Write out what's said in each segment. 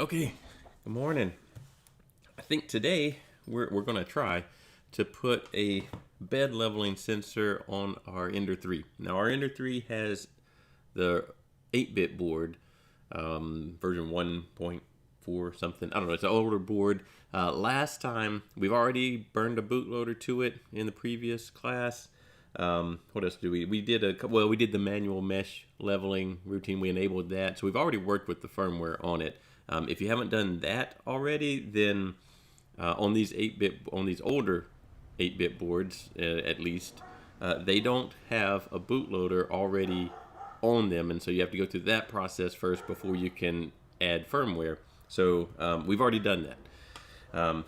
Okay, good morning. I think today we're going to try to put a bed leveling sensor on our Ender 3. Now our Ender 3 has the 8-bit board, version 1.4 something. I don't know, it's an older board. Last time, we've already burned a bootloader to it in the previous class. What else do we did we did the manual mesh leveling routine. We enabled that, so we've already worked with the firmware on it. If you haven't done that already, then on these older 8-bit boards, at least, they don't have a bootloader already on them, and so you have to go through that process first before you can add firmware. So we've already done that.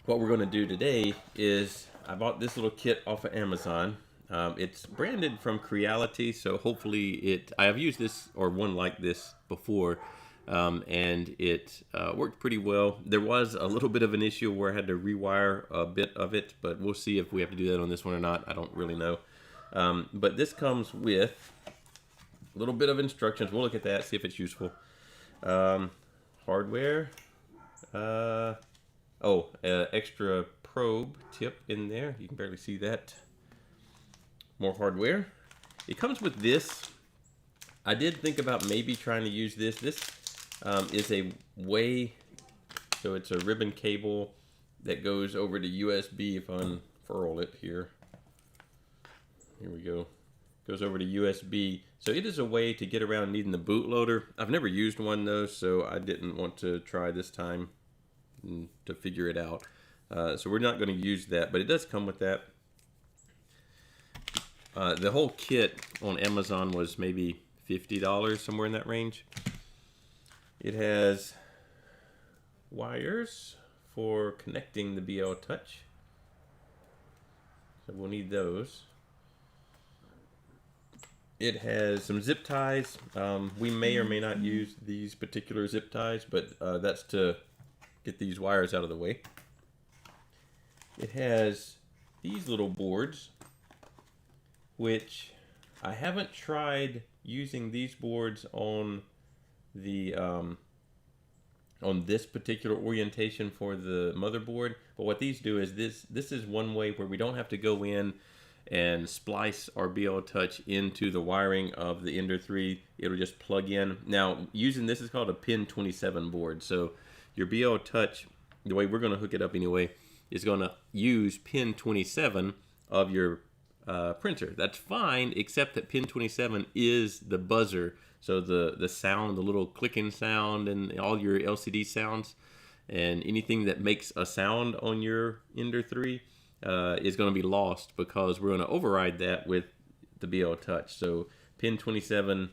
What we're going to do today is I bought this little kit off of Amazon. It's branded from Creality, so hopefully I have used this or one like this before, and it worked pretty well. There was a little bit of an issue where I had to rewire a bit of it, but we'll see if we have to do that on this one or not. I don't really know. But this comes with a little bit of instructions. We'll look at that, see if it's useful. Hardware. Extra probe tip in there. You can barely see that. More hardware. It comes with this. I did think about maybe trying to use this. This is a way, so it's a ribbon cable that goes over to USB. If I unfurl it here, here we go. Goes over to USB. So it is a way to get around needing the bootloader. I've never used one though, so I didn't want to try this time to figure it out. So we're not going to use that, but it does come with that. The whole kit on Amazon was maybe $50, somewhere in that range. It has wires for connecting the BL Touch, so we'll need those. It has some zip ties. We may or may not use these particular zip ties, but that's to get these wires out of the way. It has these little boards, which I haven't tried using these boards on the on this particular orientation for the motherboard. But what these do is this is one way where we don't have to go in and splice our BL Touch into the wiring of the Ender 3. It'll just plug in. Now, using this is called a pin 27 board. So your BL Touch, the way we're going to hook it up anyway, is going to use pin 27 of your printer. That's fine, except that pin 27 is the buzzer. So the sound, the little clicking sound, and all your LCD sounds, and anything that makes a sound on your Ender 3 is going to be lost, because we're going to override that with the BL Touch. So pin 27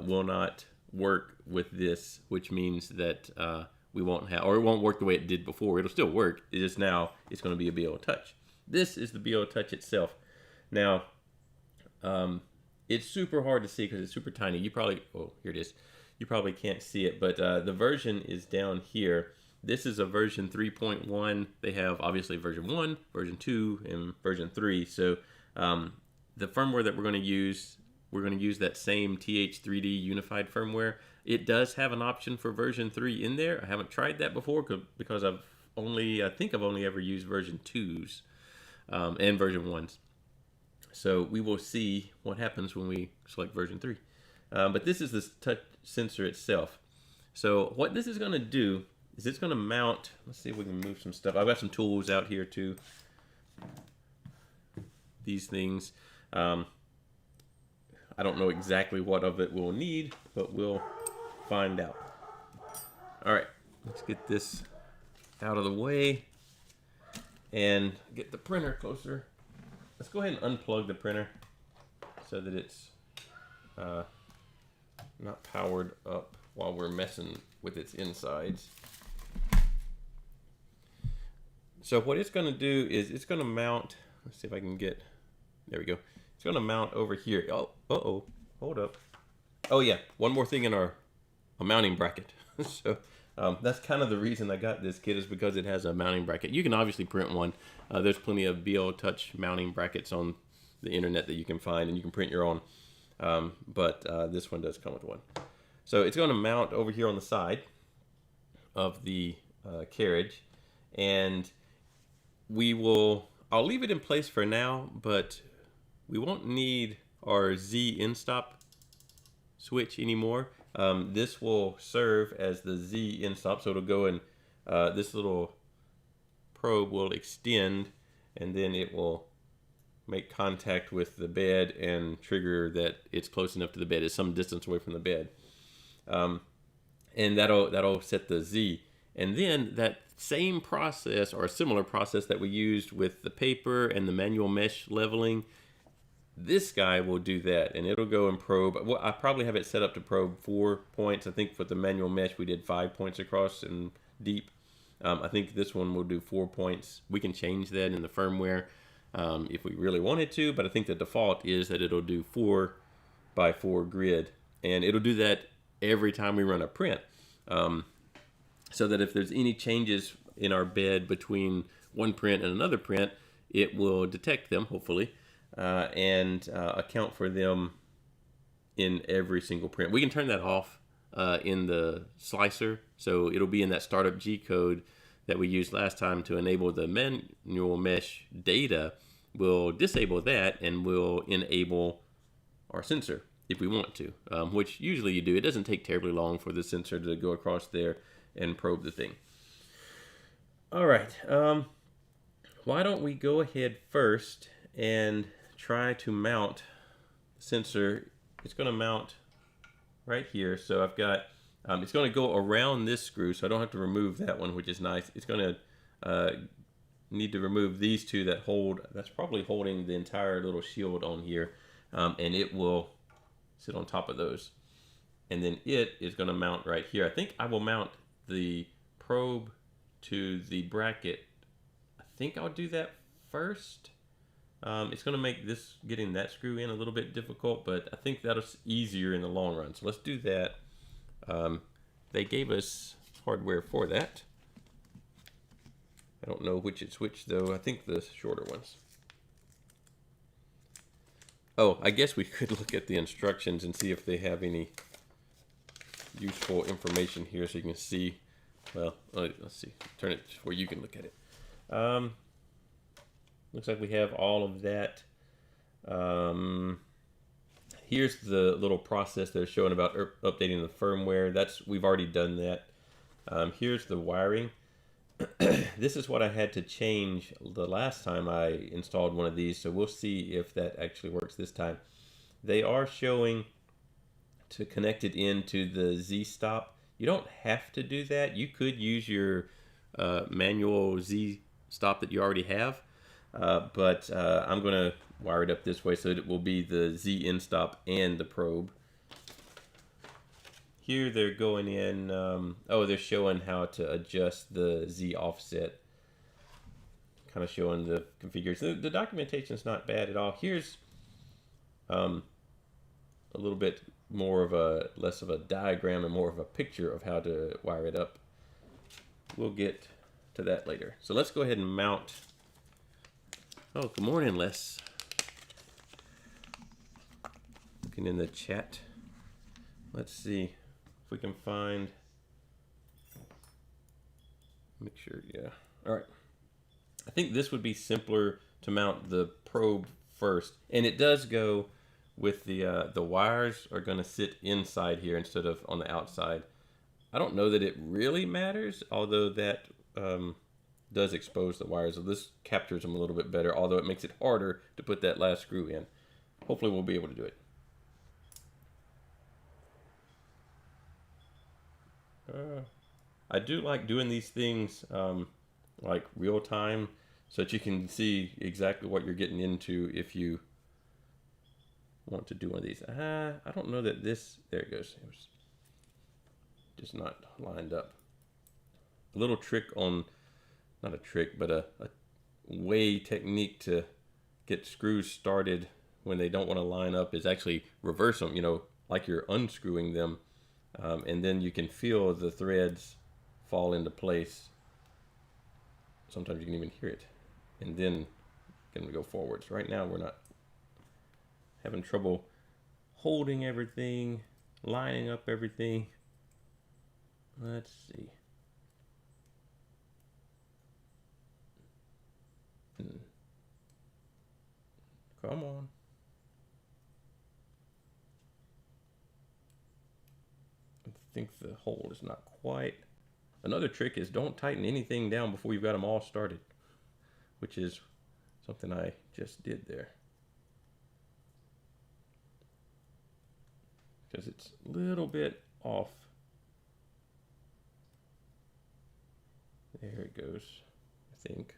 will not work with this, which means that we won't have, or it won't work the way it did before. It'll still work. It's just now it's going to be a BL Touch. This is the BL Touch itself. Now, it's super hard to see because it's super tiny. You probably, here it is. You probably can't see it, but the version is down here. This is a version 3.1. They have obviously version 1, version 2, and version 3. So the firmware that we're going to use that same TH3D unified firmware. It does have an option for version 3 in there. I haven't tried that before because I think I've only ever used version 2s and version 1s. So we will see what happens when we select version 3. But this is the touch sensor itself. So what this is going to do is it's going to mount. Let's see if we can move some stuff. I've got some tools out here too. These things. I don't know exactly what of it we'll need, but we'll find out. All right, let's get this out of the way and get the printer closer. Let's go ahead and unplug the printer so that it's not powered up while we're messing with its insides. So what it's going to do is it's going to mount. Let's see if I can get. There we go. It's going to mount over here. Oh, hold up. Oh yeah, one more thing in a mounting bracket. So that's kind of the reason I got this kit, is because it has a mounting bracket. You can obviously print one. There's plenty of BL Touch mounting brackets on the internet that you can find, and you can print your own. But this one does come with one. So it's going to mount over here on the side. of the carriage, and I'll leave it in place for now, but we won't need our Z in-stop switch anymore. This will serve as the Z in-stop, so it'll go and this little probe will extend, and then it will make contact with the bed and trigger that it's close enough to the bed. It's some distance away from the bed, and that'll set the Z. And then that same process, or a similar process that we used with the paper and the manual mesh leveling, this guy will do that, and it'll go and probe. Well, I probably have it set up to probe 4 points. I think for the manual mesh we did 5 points across and deep. I think this one will do 4 points. We can change that in the firmware if we really wanted to, but I think the default is that it'll do 4 by 4 grid, and it'll do that every time we run a print, so that if there's any changes in our bed between one print and another print, it will detect them, hopefully, and account for them in every single print. We can turn that off in the slicer, so it'll be in that startup G code that we used last time to enable the manual mesh data. We'll disable that, and we'll enable our sensor if we want to, which usually you do. It doesn't take terribly long for the sensor to go across there and probe the thing. All right, why don't we go ahead first and try to mount the sensor. It's going to mount right here, so I've got it's going to go around this screw, so I don't have to remove that one, which is nice. It's going to need to remove these two that hold, that's probably holding the entire little shield on here, and it will sit on top of those, and then it is going to mount right here. I think I will mount the probe to the bracket. I think I'll do that first. It's going to make this getting that screw in a little bit difficult, but I think that's easier in the long run. So let's do that. They gave us hardware for that. I don't know which it's which though. I think the shorter ones. Oh, I guess we could look at the instructions and see if they have any useful information here, so you can see. Well, let's see. Turn it where you can look at it. Looks like we have all of that. Here's the little process they're showing about updating the firmware. We've already done that. Here's the wiring. This is what I had to change the last time I installed one of these, so we'll see if that actually works this time. They are showing to connect it into the Z stop. You don't have to do that. You could use your manual Z stop that you already have, but I'm going to wire it up this way so that it will be the Z in stop and the probe. Here they're going in, they're showing how to adjust the Z offset, kind of showing the configuration. The documentation is not bad at all. Here's a little bit more of less of a diagram and more of a picture of how to wire it up. We'll get to that later. So let's go ahead and mount. Oh, good morning, Les. Looking in the chat. Let's see if we can find. Make sure, yeah. All right. I think this would be simpler to mount the probe first, and it does go with the wires are going to sit inside here instead of on the outside. I don't know that it really matters, although that does expose the wires. So this captures them a little bit better, although it makes it harder to put that last screw in. Hopefully we'll be able to do it. I do like doing these things like real time, so that you can see exactly what you're getting into if you want to do one of these. I don't know that this, there it goes. It was just not lined up. A little trick on, not a trick, but a way technique to get screws started when they don't want to line up is actually reverse them, like you're unscrewing them. And then you can feel the threads fall into place. Sometimes you can even hear it. And then can we go forwards. Right now we're not having trouble holding everything, lining up everything. Let's see. tighten. Come on. I think the hole is not quite. Another trick is don't tighten anything down before you've got them all started, which is something I just did there. Because it's a little bit off. There it goes, I think.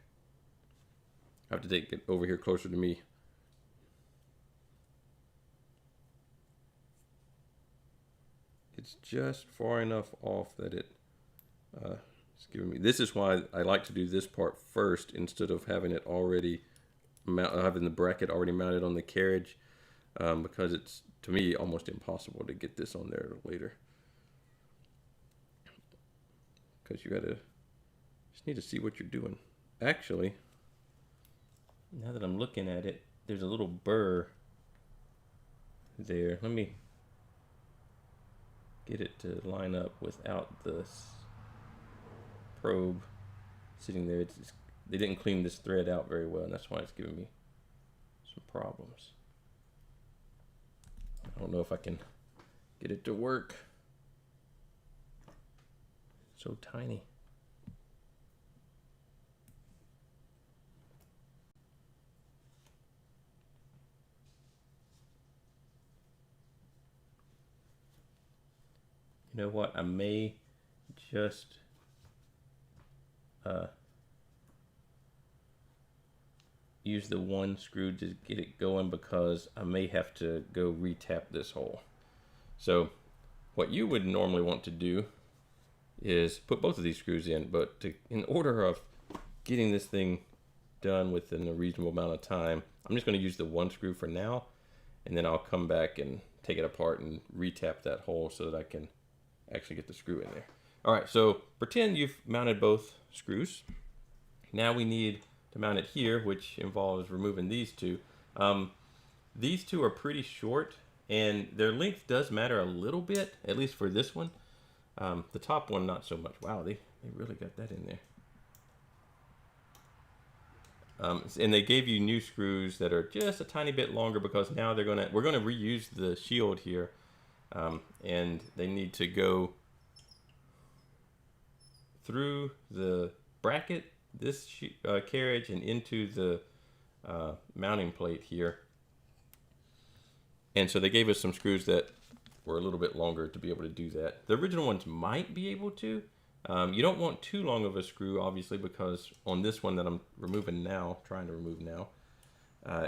I have to take it over here closer to me. It's just far enough off that it's giving me. This is why I like to do this part first instead of having it already having the bracket already mounted on the carriage, because it's, to me, almost impossible to get this on there later. Because you gotta just need to see what you're doing. Actually, now that I'm looking at it, there's a little burr there. Let me get it to line up without this probe sitting there. It's just, they didn't clean this thread out very well, and that's why it's giving me some problems. I don't know if I can get it to work. So tiny. You know what? I may just use the one screw to get it going, because I may have to go retap this hole. So what you would normally want to do is put both of these screws in, but in order of getting this thing done within a reasonable amount of time, I'm just going to use the one screw for now, and then I'll come back and take it apart and retap that hole so that I can actually get the screw in there. All right, so pretend you've mounted both screws. Now we need to mount it here, which involves removing these two. These two are pretty short, and their length does matter a little bit, at least for this one. The top one, not so much. Wow, they really got that in there. And they gave you new screws that are just a tiny bit longer, because now we're gonna reuse the shield here, and they need to go through the bracket, this carriage, and into the mounting plate here. And so they gave us some screws that were a little bit longer to be able to do that. The original ones might be able to. You don't want too long of a screw, obviously, because on this one that I'm removing now, trying to remove now,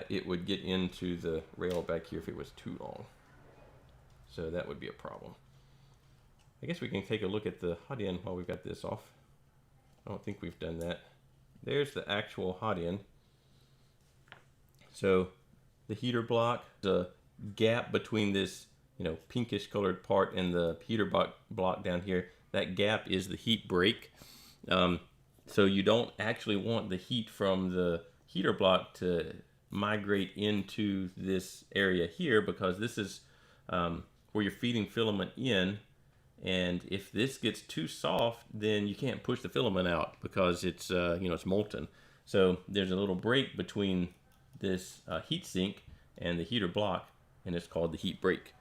it would get into the rail back here if it was too long. So that would be a problem. I guess we can take a look at the hot end while we've got this off. I don't think we've done that. There's the actual hot end. So the heater block, the gap between this, pinkish colored part and the heater block down here, that gap is the heat break. So you don't actually want the heat from the heater block to migrate into this area here, because this is where you're feeding filament in. And if this gets too soft, then you can't push the filament out, because it's it's molten. So there's a little break between this heat sink and the heater block, and it's called the heat break.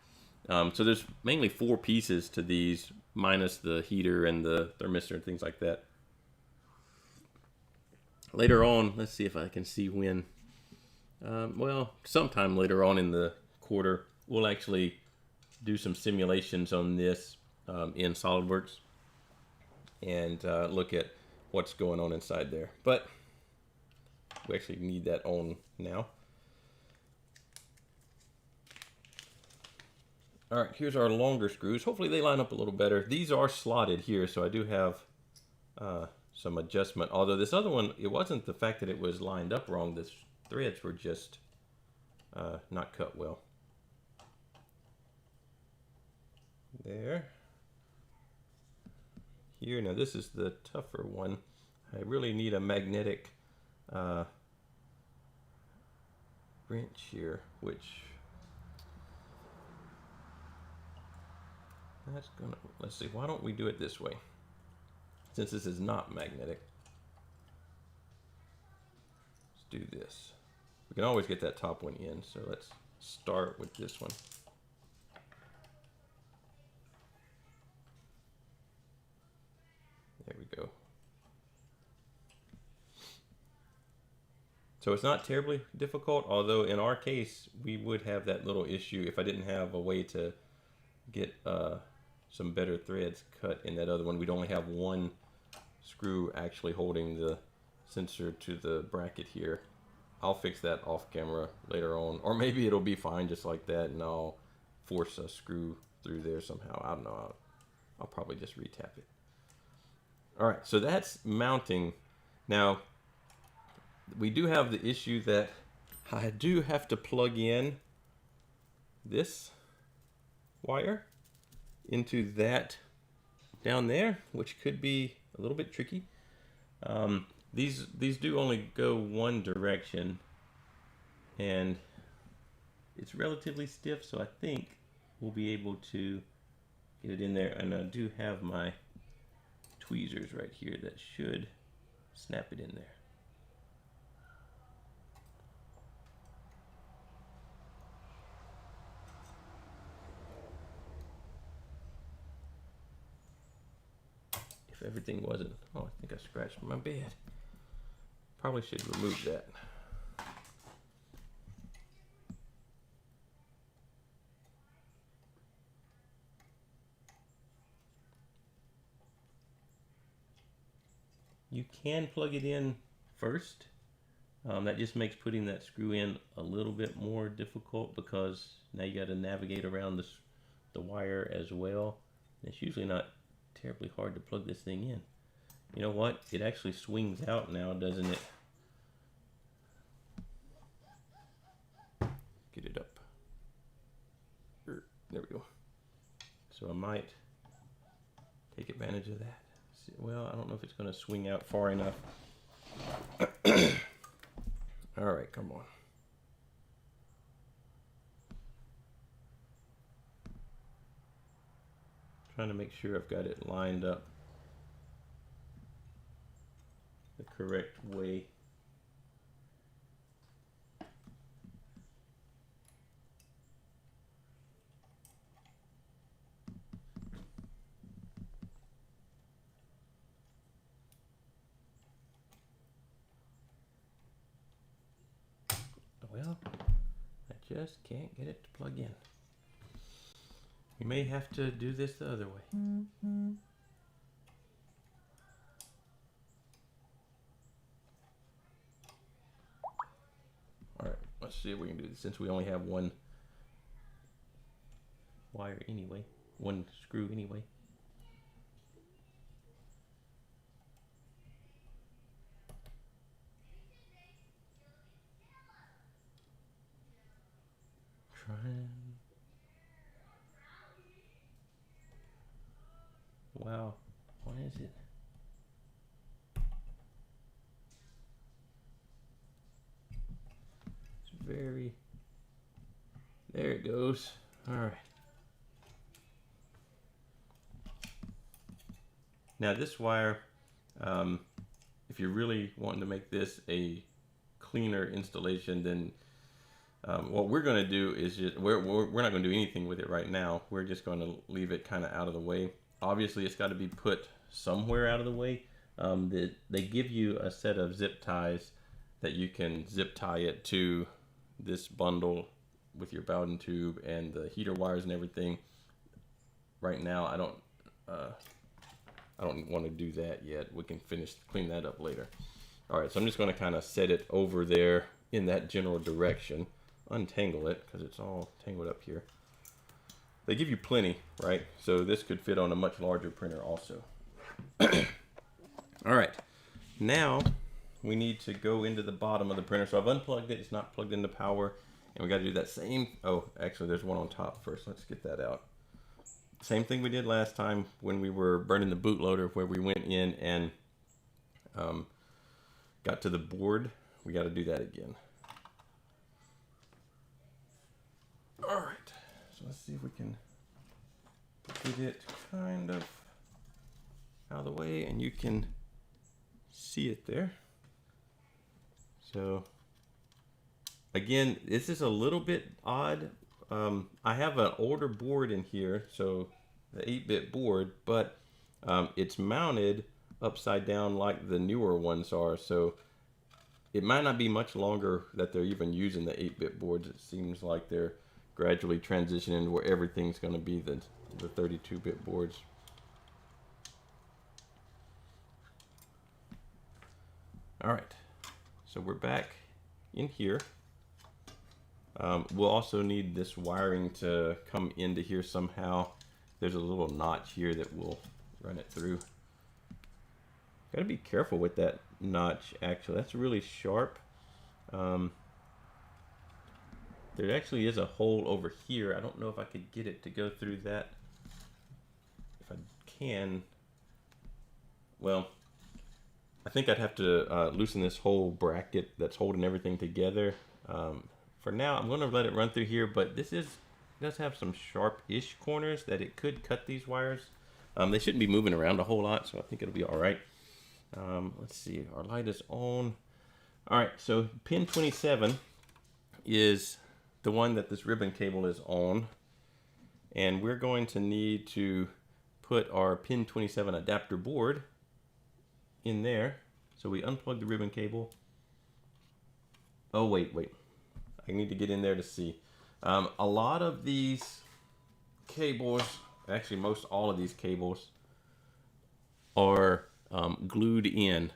So there's mainly 4 pieces to these, minus the heater and the thermistor and things like that. Later on, let's see if I can see when. Well, sometime later on in the quarter, we'll actually do some simulations on this in SolidWorks and look at what's going on inside there. But we actually need that on now. All right, here's our longer screws. Hopefully they line up a little better. These are slotted here, so I do have some adjustment. Although this other one, it wasn't the fact that it was lined up wrong. The threads were just not cut well. There. Here, now this is the tougher one. I really need a magnetic wrench here, which that's gonna, let's see, why don't we do it this way, since this is not magnetic. Let's do this. We can always get that top one in, so let's start with this one. There we go. So it's not terribly difficult, although in our case, we would have that little issue if I didn't have a way to get some better threads cut in that other one. We'd only have one screw actually holding the sensor to the bracket here. I'll fix that off camera later on, or maybe it'll be fine just like that, and I'll force a screw through there somehow. I don't know. I'll probably just retap it. All right, so that's mounting. Now, we do have the issue that I do have to plug in this wire into that down there, which could be a little bit tricky. These do only go one direction, and it's relatively stiff, so I think we'll be able to get it in there. And I do have my tweezers right here that should snap it in there. If everything wasn't, oh, I think I scratched my bed. Probably should remove that. You can plug it in first. That just makes putting that screw in a little bit more difficult because now you got to navigate around the wire as well. It's usually not terribly hard to plug this thing in. You know what? It actually swings out now, doesn't it? Get it up. There we go. So I might take advantage of that. Well, I don't know if it's going to swing out far enough. All right, come on. Trying to make sure I've got it lined up the correct way. Well, I just can't get it to plug in. We may have to do this the other way. All right, let's see if we can do this since we only have one wire anyway, one screw anyway. Wow, why is it? It's very, there it goes. All right. Now this wire, if you're really wanting to make this a cleaner installation, then what we're going to do is just, we're not going to do anything with it right now. We're just going to leave it kind of out of the way. Obviously, it's got to be put somewhere out of the way. They give you a set of zip ties that you can zip tie it to this bundle with your Bowden tube and the heater wires and everything. Right now, I don't want to do that yet. We can clean that up later. All right, so I'm just going to kind of set it over there in that general direction. Untangle it because it's all tangled up here. They give you plenty, right? So this could fit on a much larger printer also. All right, now we need to go into the bottom of the printer. So I've unplugged it. It's not plugged into power. And we got to do that same, oh, actually there's one on top first. Let's get that out. Same thing we did last time when we were burning the bootloader, where we went in and got to the board. We got to do that again. All right, so let's see if we can get it kind of out of the way and you can see it there. So Again, this is a little bit odd. I have an older board in here, so the 8-bit board, but it's mounted upside down like the newer ones are. So it might not be much longer that they're even using the 8-bit boards. It seems like they're gradually transitioning to where everything's going to be the 32-bit boards. All right, so we're back in here. We'll also need this wiring to come into here somehow. There's a little notch here that we'll run it through. Gotta be careful with that notch, actually. That's really sharp. There actually is a hole over here. I don't know if I could get it to go through that. If I can, well, I think I'd have to loosen this whole bracket that's holding everything together. For now, I'm going to let it run through here, but this does have some sharp-ish corners that it could cut these wires. They shouldn't be moving around a whole lot, so I think it'll be all right. Let's see, our light is on. All right, so pin 27 is the one that this ribbon cable is on, and we're going to need to put our pin 27 adapter board in there. So we unplug the ribbon cable. Oh, wait. I need to get in there to see. A lot of these cables, actually most all of these cables, are glued in.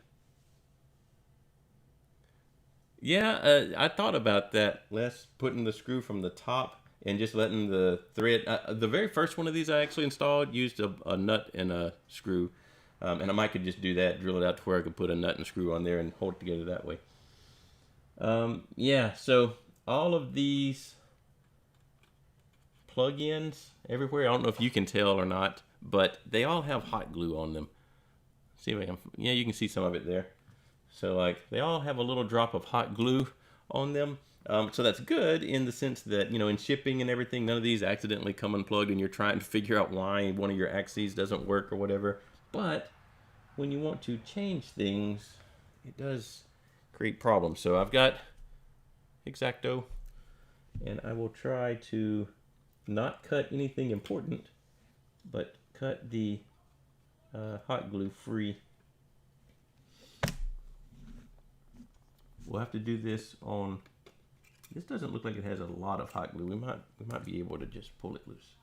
Yeah, I thought about that, Les, putting the screw from the top and just letting the thread. The very first one of these I actually installed used a nut and a screw. And I might could just do that, drill it out to where I could put a nut and screw on there and hold it together that way. Yeah, so all of these plug-ins everywhere, I don't know if you can tell or not, but they all have hot glue on them. See if I can, yeah, you can see some of it there. So like they all have a little drop of hot glue on them. So that's good in the sense that, you know, in shipping and everything, none of these accidentally come unplugged and you're trying to figure out why one of your axes doesn't work or whatever. But when you want to change things, it does create problems. So I've got X-Acto, and I will try to not cut anything important, but cut the hot glue free. We'll have to do this on. This doesn't look like it has a lot of hot glue. We might be able to just pull it loose.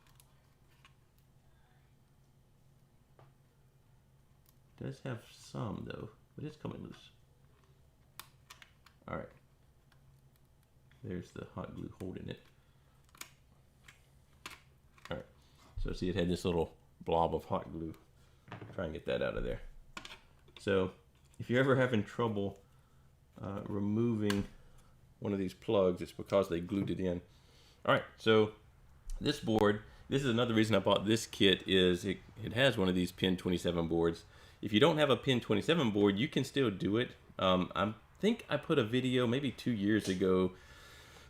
It does have some though, but it's coming loose. All right. There's the hot glue holding it. All right. So see, it had this little blob of hot glue. Try and get that out of there. So if you're ever having trouble removing one of these plugs, it's because they glued it in. All right, so this board, this is another reason I bought this kit, is it has one of these pin 27 boards. If you don't have a pin 27 board, you can still do it. I think I put a video maybe 2 years ago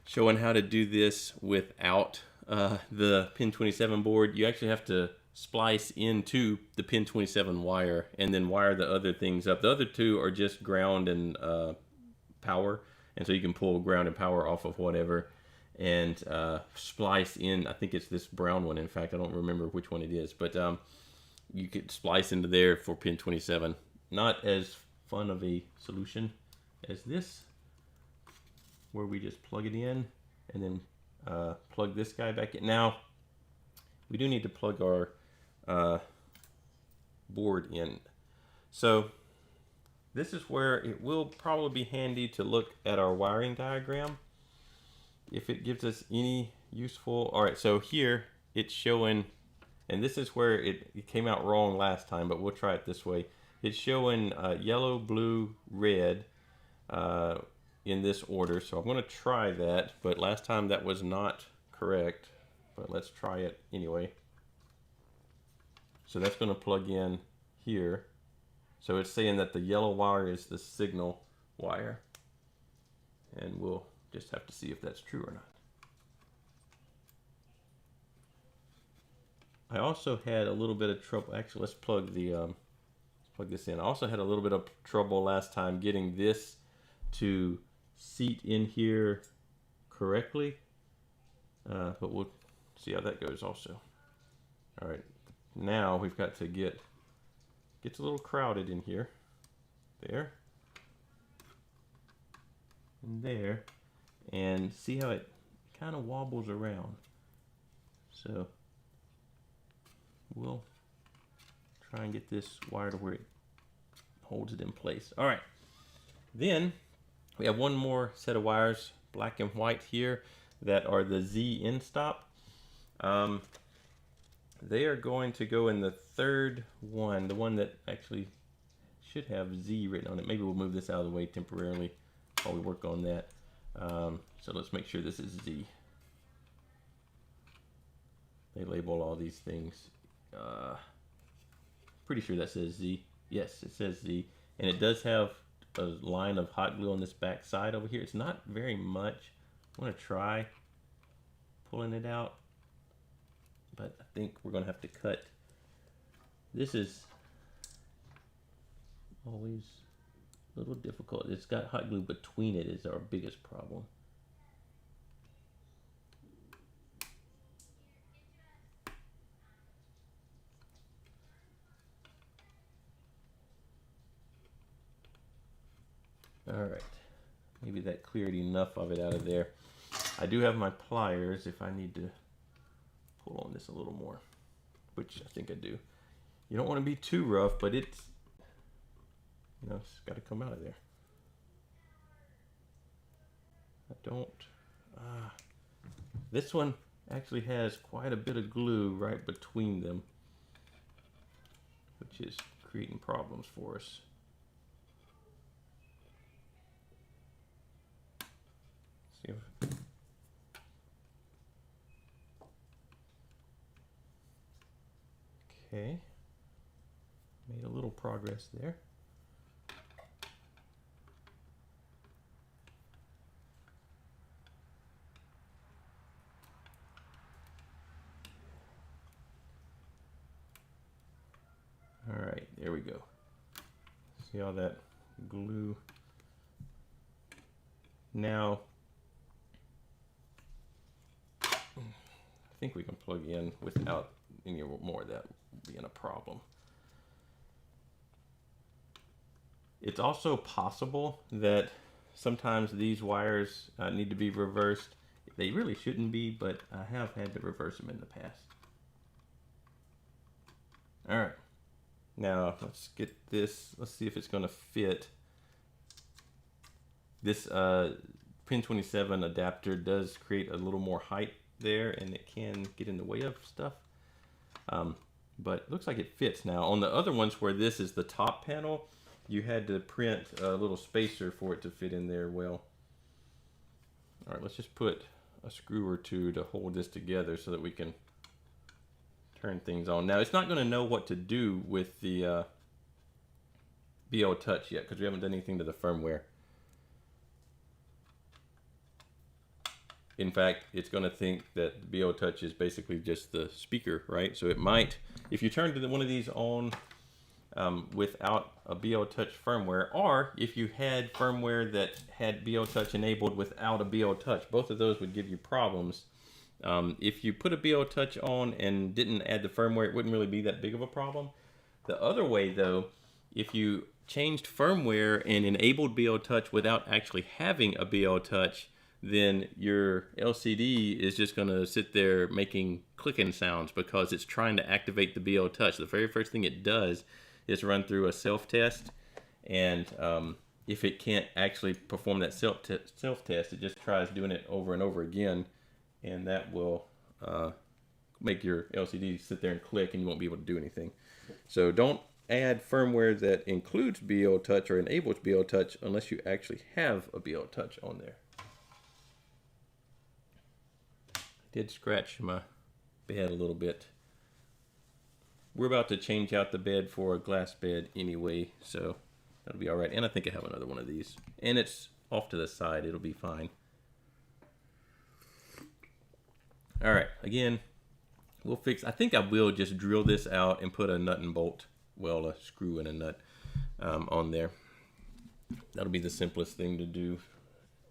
showing how to do this without the pin 27 board. You actually have to splice into the pin 27 wire and then wire the other things up. The other two are just ground and power, and so you can pull ground and power off of whatever and splice in. I think it's this brown one. In fact, I don't remember which one it is, but you could splice into there for pin 27. Not as fun of a solution as this, where we just plug it in and then plug this guy back in. Now we do need to plug our board in. So this is where it will probably be handy to look at our wiring diagram if it gives us any useful. All right, so here it's showing, and this is where it came out wrong last time, but we'll try it this way. It's showing yellow, blue, red in this order. So I'm going to try that, but last time that was not correct, but let's try it anyway. So that's going to plug in here. So it's saying that the yellow wire is the signal wire, and we'll just have to see if that's true or not. I also had a little bit of trouble. Actually, let's plug this in. I also had a little bit of trouble last time getting this to seat in here correctly, but we'll see how that goes also. All right, now we've got to gets a little crowded in here, there, and there, and see how it kind of wobbles around. So we'll try and get this wire to where it holds it in place. All right, then we have one more set of wires, black and white here, that are the Z end stop. They are going to go in the third one, the one that actually should have Z written on it. Maybe we'll move this out of the way temporarily while we work on that. So let's make sure this is Z. They label all these things. Pretty sure that says Z. Yes, it says Z. And it does have a line of hot glue on this back side over here. It's not very much. I'm going to try pulling it out, but I think we're going to have to cut. This is always a little difficult. It's got hot glue between it is our biggest problem. All right, maybe that cleared enough of it out of there. I do have my pliers if I need to pull on this a little more, which I think I do. You don't want to be too rough, but it's, you know, it's got to come out of there. I don't, this one actually has quite a bit of glue right between them, which is creating problems for us. See if, okay, made a little progress there. All right, there we go. See how that glue. Now, I think we can plug in without any more of that being a problem. It's also possible that sometimes these wires need to be reversed. They really shouldn't be, but I have had to reverse them in the past. All right. Now let's get this, let's see if it's going to fit. This pin 27 adapter does create a little more height there, and it can get in the way of stuff. But it looks like it fits now. On the other ones where this is the top panel, you had to print a little spacer for it to fit in there well. All right, let's just put a screw or two to hold this together so that we can turn things on. Now, it's not going to know what to do with the BO Touch yet because we haven't done anything to the firmware. In fact, it's going to think that the BO Touch is basically just the speaker, right? So it might, if you turn to one of these on without a BO Touch firmware, or if you had firmware that had BO Touch enabled without a BO Touch, both of those would give you problems. If you put a BO Touch on and didn't add the firmware, it wouldn't really be that big of a problem. The other way though, if you changed firmware and enabled BO Touch without actually having a BO Touch, then your LCD is just going to sit there making clicking sounds because it's trying to activate the BO Touch. The very first thing it does is run through a self-test, and if it can't actually perform that self-test, it just tries doing it over and over again, and that will make your LCD sit there and click, and you won't be able to do anything. So don't add firmware that includes BO Touch or enables BO Touch unless you actually have a BO Touch on there. Did scratch my bed a little bit. We're about to change out the bed for a glass bed anyway, so that'll be all right. And I think I have another one of these, and it's off to the side. It'll be fine. All right, again, we'll fix. I think I will just drill this out and put a nut and bolt, well, a screw and a nut on there. That'll be the simplest thing to do.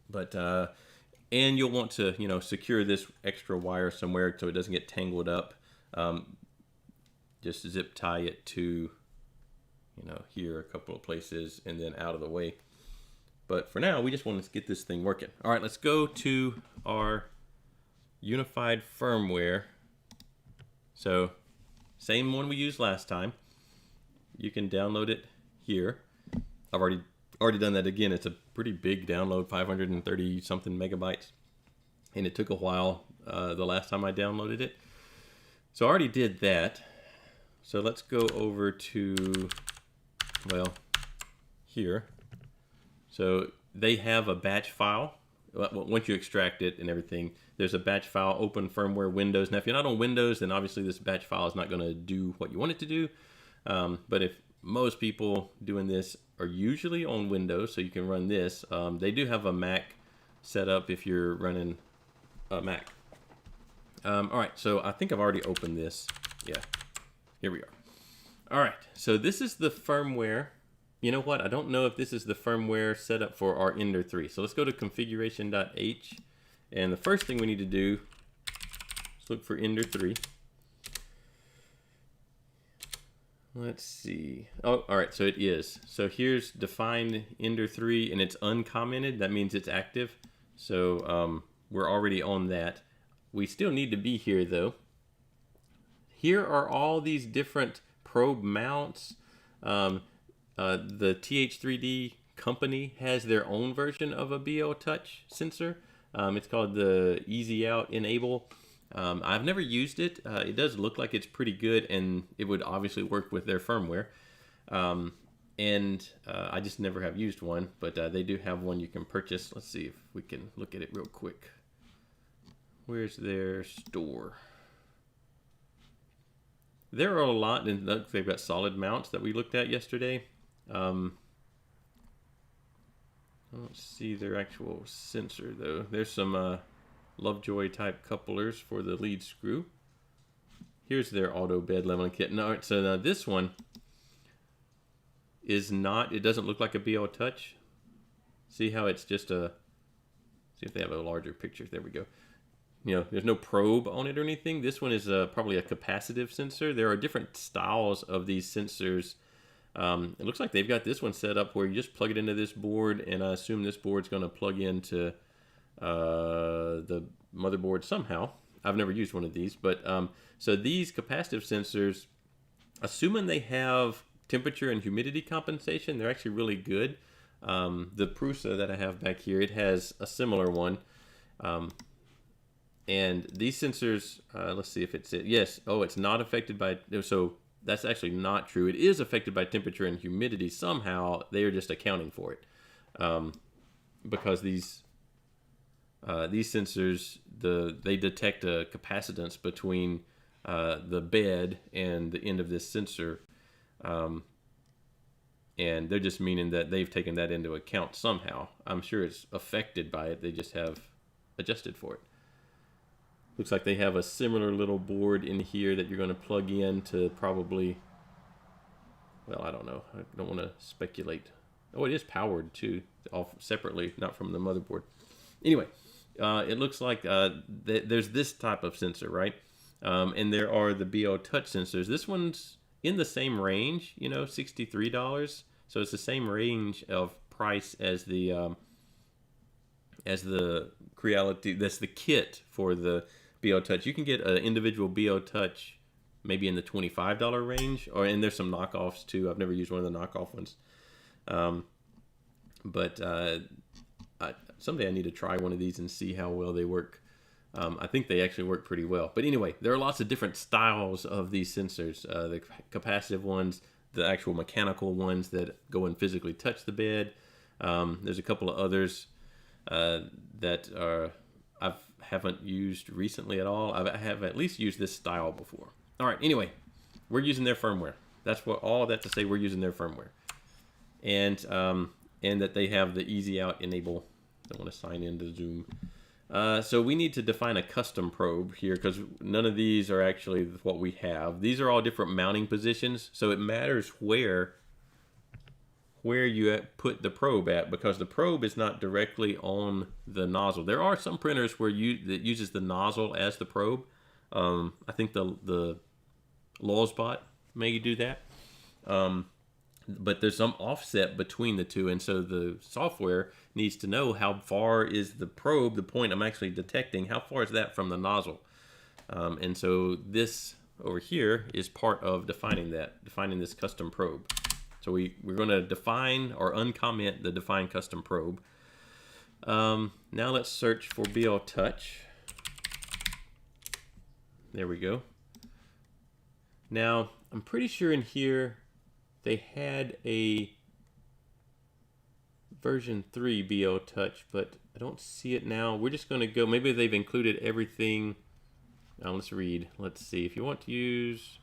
But And you'll want to, you know, secure this extra wire somewhere so it doesn't get tangled up. Just zip tie it to, you know, here a couple of places and then out of the way. But for now, we just want to get this thing working. All right, let's go to our unified firmware. So same one we used last time. You can download it here. I've already done that again. It's a pretty big download, 530 something megabytes. And it took a while the last time I downloaded it. So I already did that. So let's go over to, well, here. So they have a batch file. Once you extract it and everything, there's a batch file, open firmware Windows. Now, if you're not on Windows, then obviously this batch file is not going to do what you want it to do. But if most people doing this are usually on Windows, so you can run this. They do have a Mac set up if you're running a Mac. All right, so I think I've already opened this. Yeah, here we are. All right, so this is the firmware. You know what? I don't know if this is the firmware setup for our Ender 3. So let's go to configuration.h. And the first thing we need to do is look for Ender 3. Let's see. Oh, all right, so it is. So here's defined Ender 3, and it's uncommented. That means it's active. So we're already on that. We still need to be here, though. Here are all these different probe mounts. The TH3D company has their own version of a BO Touch sensor. It's called the Easy Out Enable. I've never used it. It does look like it's pretty good, and it would obviously work with their firmware. I just never have used one, but they do have one you can purchase. Let's see if we can look at it real quick. Where's their store? There are a lot, and they've got solid mounts that we looked at yesterday. I don't see their actual sensor though. There's some Lovejoy type couplers for the lead screw. Here's their auto bed leveling kit. No, so now this one is not, it doesn't look like a BO Touch. See how it's just a, see if they have a larger picture. There we go. You know, there's no probe on it or anything. This one is probably a capacitive sensor. There are different styles of these sensors. It looks like they've got this one set up where you just plug it into this board, and I assume this board's going to plug into the motherboard somehow. I've never used one of these, but so these capacitive sensors, assuming they have temperature and humidity compensation, they're actually really good. The Prusa that I have back here, it has a similar one. And these sensors, let's see if it's it. Yes. Oh, it's not affected by, so that's actually not true. It is affected by temperature and humidity somehow. They are just accounting for it. Because these sensors, they detect a capacitance between the bed and the end of this sensor. And they're just meaning that they've taken that into account somehow. I'm sure it's affected by it. They just have adjusted for it. Looks like they have a similar little board in here that you're going to plug in to probably, well, I don't know. I don't want to speculate. Oh, it is powered too, off separately, not from the motherboard. Anyway, it looks like there's this type of sensor, right? And there are the BO Touch sensors. This one's in the same range, you know, $63. So it's the same range of price as the Creality. That's the kit for the BO Touch. You can get an individual BO Touch maybe in the $25 range, and there's some knockoffs too. I've never used one of the knockoff ones. Someday I need to try one of these and see how well they work. I think they actually work pretty well. But anyway, there are lots of different styles of these sensors. The capacitive ones, the actual mechanical ones that go and physically touch the bed. There's a couple of others that I haven't used recently at all. I have at least used this style before. All right, anyway, we're using their firmware. That's what all that to say. We're using their firmware, and that they have the Easy Out Enable. I want to sign into Zoom. So we need to define a custom probe here because none of these are actually what we have. These are all different mounting positions, so it matters where where you put the probe at, because the probe is not directly on the nozzle. There are some printers where that uses the nozzle as the probe. I think the Lawsbot may do that. But there's some offset between the two, and so the software needs to know how far is the probe, the point I'm actually detecting, how far is that from the nozzle. And so this over here is part of defining this custom probe. So we're going to define or uncomment the define custom probe. Now let's search for BL Touch. There we go. Now I'm pretty sure in here they had a version 3 BL Touch, but I don't see it now. We're just going to go, maybe they've included everything. Now let's read. Let's see. If you want to use...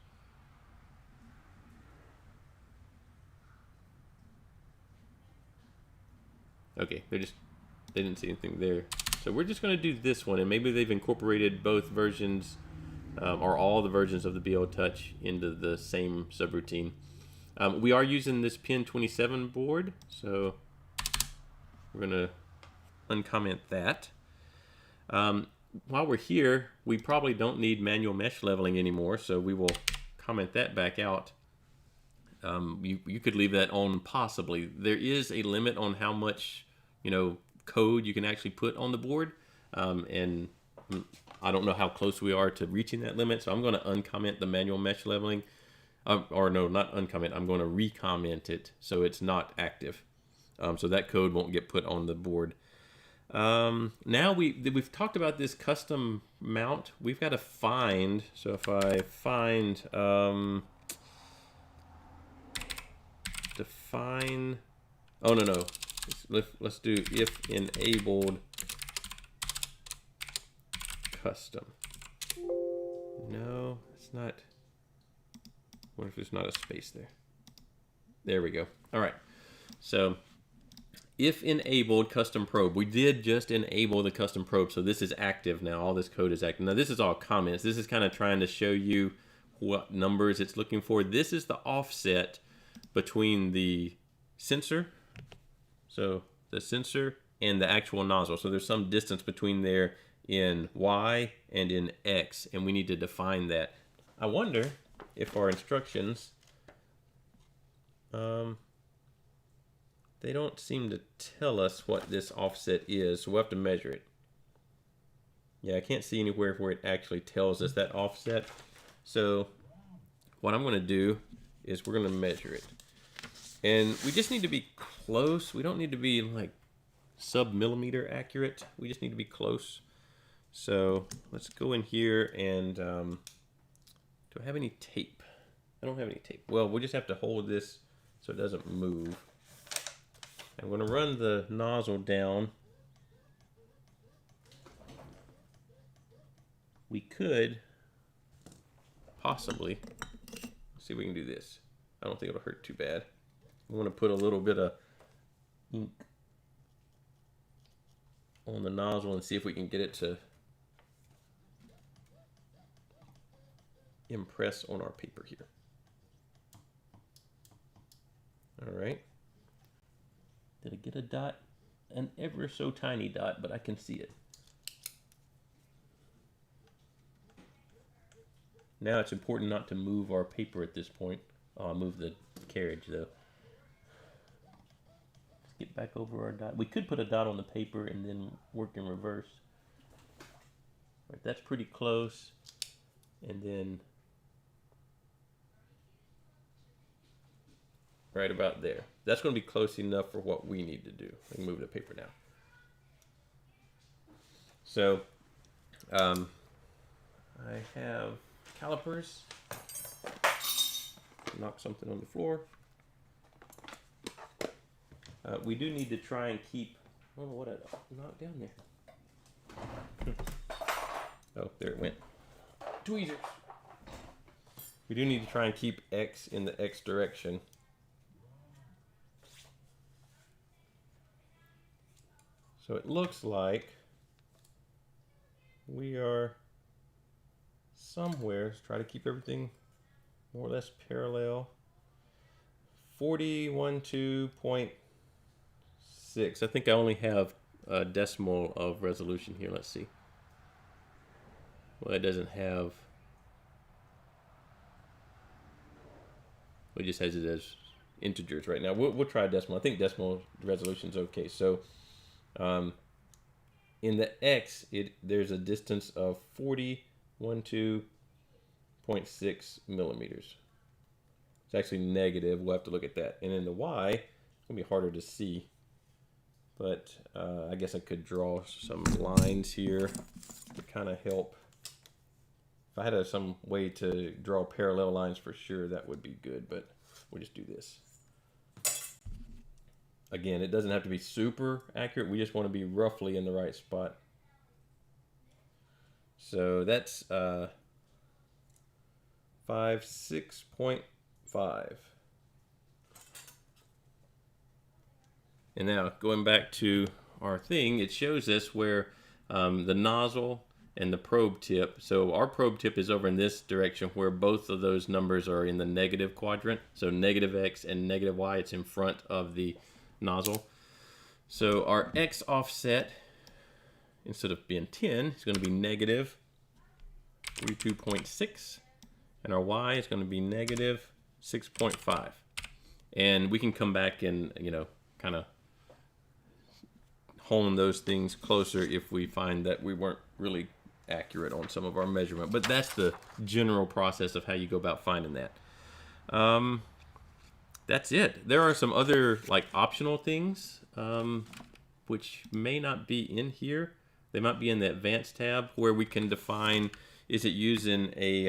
Okay, they didn't see anything there. So we're just going to do this one, and maybe they've incorporated both versions or all the versions of the BL Touch into the same subroutine. We are using this pin 27 board, so we're going to uncomment that. While we're here, we probably don't need manual mesh leveling anymore, so we will comment that back out. You could leave that on possibly. There is a limit on how much, code you can actually put on the board, and I don't know how close we are to reaching that limit, so I'm going to uncomment the manual mesh leveling. Or no, not uncomment. I'm going to recomment it so it's not active. So that code won't get put on the board. Now we've talked about this custom mount. We've got to find. So if I find define. Oh no. Let's do if enabled custom. No, it's not. What if there's not a space there? There we go. All right. So if enabled custom probe, we did just enable the custom probe. So this is active now. All this code is active. Now this is all comments. This is kind of trying to show you what numbers it's looking for. This is the offset between the sensor. So the sensor and the actual nozzle. So there's some distance between there in Y and in X, and we need to define that. I wonder if our instructions, they don't seem to tell us what this offset is, so we'll have to measure it. Yeah, I can't see anywhere where it actually tells us that offset. So what I'm going to do is we're going to measure it. And we just need to be close. We don't need to be like sub-millimeter accurate. We just need to be close. So let's go in here and do I have any tape? I don't have any tape. Well, we just have to hold this so it doesn't move. I'm going to run the nozzle down. We could possibly see if we can do this. I don't think it'll hurt too bad. I want to put a little bit of ink on the nozzle and see if we can get it to impress on our paper here. All right. Did I get a dot? An ever so tiny dot, but I can see it. Now it's important not to move our paper at this point. Oh, I'll move the carriage though. Let's get back over our dot. We could put a dot on the paper and then work in reverse. All right, that's pretty close. And then right about there. That's going to be close enough for what we need to do. I can move the paper now. So I have calipers. Knock something on the floor. We do need to try and keep, I don't know what I knocked down there. Oh, there it went. Tweezers. We do need to try and keep X in the X direction. So it looks like we are somewhere. Let's try to keep everything more or less parallel. 4012.6. I think I only have a decimal of resolution here. Let's see. Well, it doesn't have. It just has it as integers right now. We'll try decimal. I think decimal resolution is okay. So in the X, there's a distance of 4012.6 millimeters. It's actually negative. We'll have to look at that. And in the Y, it's going to be harder to see. But I guess I could draw some lines here to kind of help. If I had some way to draw parallel lines for sure, that would be good. But we'll just do this. Again, it doesn't have to be super accurate. We just want to be roughly in the right spot. So that's 6.5. And now going back to our thing, it shows us where the nozzle and the probe tip. So our probe tip is over in this direction where both of those numbers are in the negative quadrant. So negative X and negative Y, it's in front of the nozzle. So our X offset, instead of being 10, is going to be negative 42.6. And our Y is going to be negative 6.5. And we can come back and, kind of hone those things closer if we find that we weren't really accurate on some of our measurement. But that's the general process of how you go about finding that. That's it. There are some other optional things which may not be in here. They might be in the advanced tab where we can define, is it using a